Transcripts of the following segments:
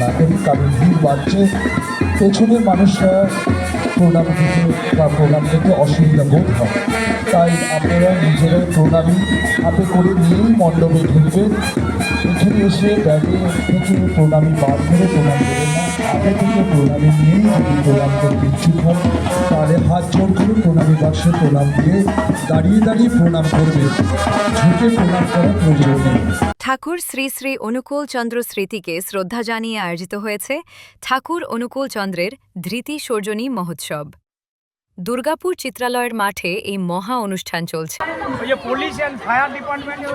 না করি, কারণ ভিড় বাড়ছে, পেছনের মানুষরা প্রণাম দিতে বা প্রণাম করতে অসুবিধা বোধ হয়। তাই আপনারা নিজেরাই প্রণামী হাতে করে নিয়েই মণ্ডপে ঢুকবেন। এখানে এসে ব্যাগে থেকে প্রণামী বার করে প্রণাম দেবেন না, হাতে থেকে প্রণামী নিয়েই যদি প্রণাম করতে ইচ্ছুক হন তাহলে হাত জোর করে প্রণামী বাক্সে প্রণাম দিয়ে দাঁড়িয়ে দাঁড়িয়ে প্রণাম করবে, ঝুঁকে প্রণাম করার প্রয়োজন নেই। ঠাকুর শ্রী শ্রী অনুকূল চন্দ্র স্মৃতিকে শ্রদ্ধা জানিয়ে আয়োজিত হয়েছে ঠাকুর অনুকূল চন্দ্রের ধৃতি সর্জনী মহোৎসব। দুর্গাপুর চিত্রালয়ের মাঠে এই মহা অনুষ্ঠান চলছে। পুলিশ এন্ড ফায়ার ডিপার্টমেন্টে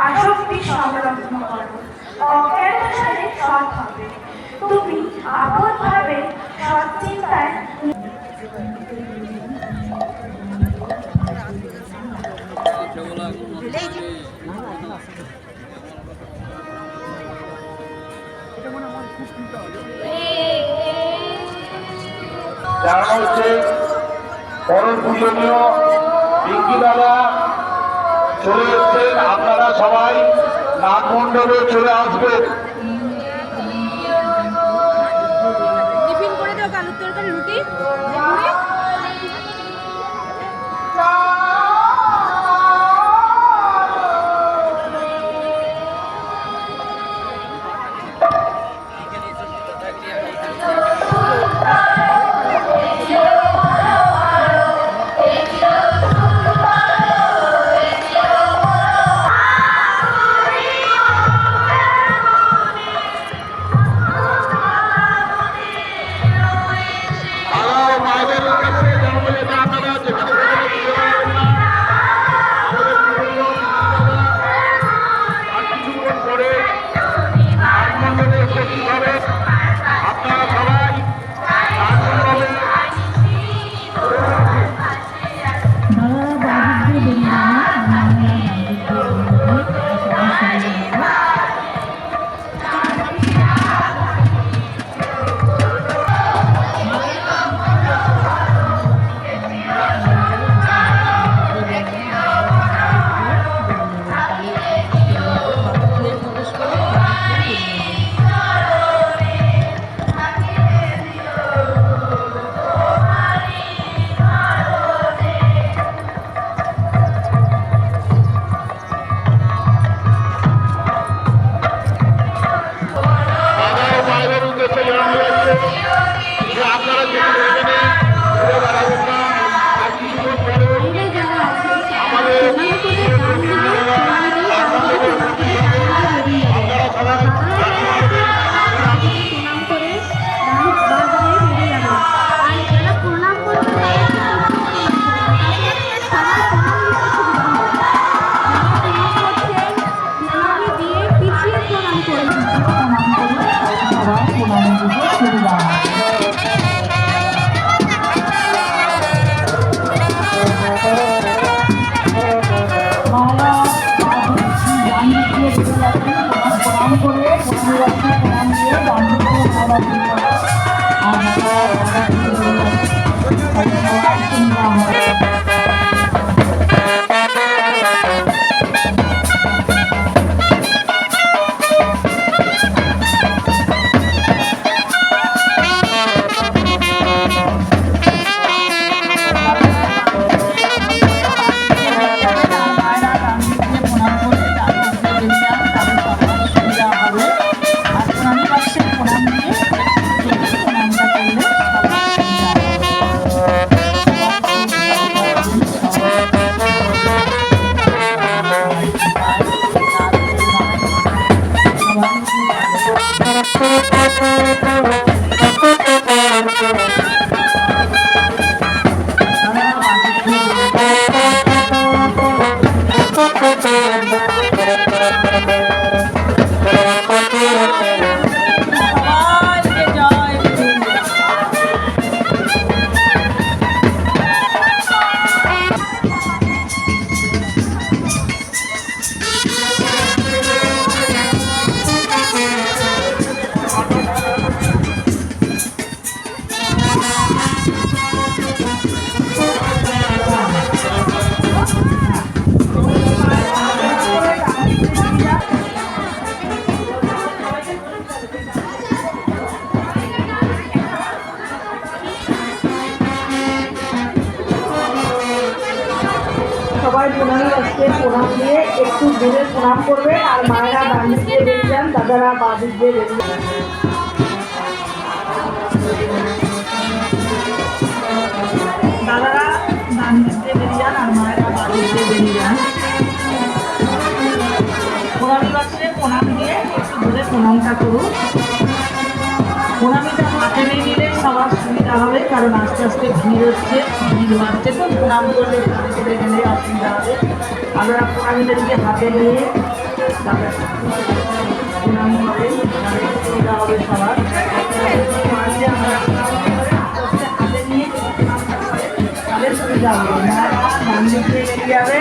আসক্তি সংলগ্ন করো, অজ্ঞাত সাথে সৎ হবে। তুমি আপন ভাবে সৎ চিন্তায় জানানো হচ্ছে পরম পূজনীয় পিঙ্কি দাদা চলে এসছেন। আপনারা সবাই নাট মণ্ডপে চলে আসবেন। টিফিন করে দাও, আলুর তরকারি, রুটি। সবাই প্রণামী আসছে, প্রণাম দিয়ে একটু দূরে প্রণাম করবে, আর মায়েরা ডান দিক দিয়ে বেরিয়ে যান, দাদারা বাঁ দিক দিয়ে বেরিয়ে যান। দাদারা ডান দিক দিয়ে বেরিয়ে যান আর মায়েরা বাঁ দিক দিয়ে বেরিয়ে যান। প্রণামী আসছে, প্রণাম দিয়ে একটু দূরে প্রণামটা করুন। প্রণামীটা হাতে নিয়ে নিলে সবার সুবিধা হবে, কারণ আস্তে আস্তে ভিড় হচ্ছে, ভিড় বাড়ছে, তো প্রণাম করলে ঘুরে ঘুরে গেলে অসুবিধা হবে। আপনারা প্রণামীদেরকে হাতে নিয়ে তারপরে প্রণাম করেন, তাহলে সুবিধা হবে সবার। মাঝে আমরা প্রণাম করে আস্তে আস্তে হাতে নিয়ে যদি প্রণামটা করেন তাহলে সুবিধা হবে। ডান দিকে বেরিয়ে যাবে।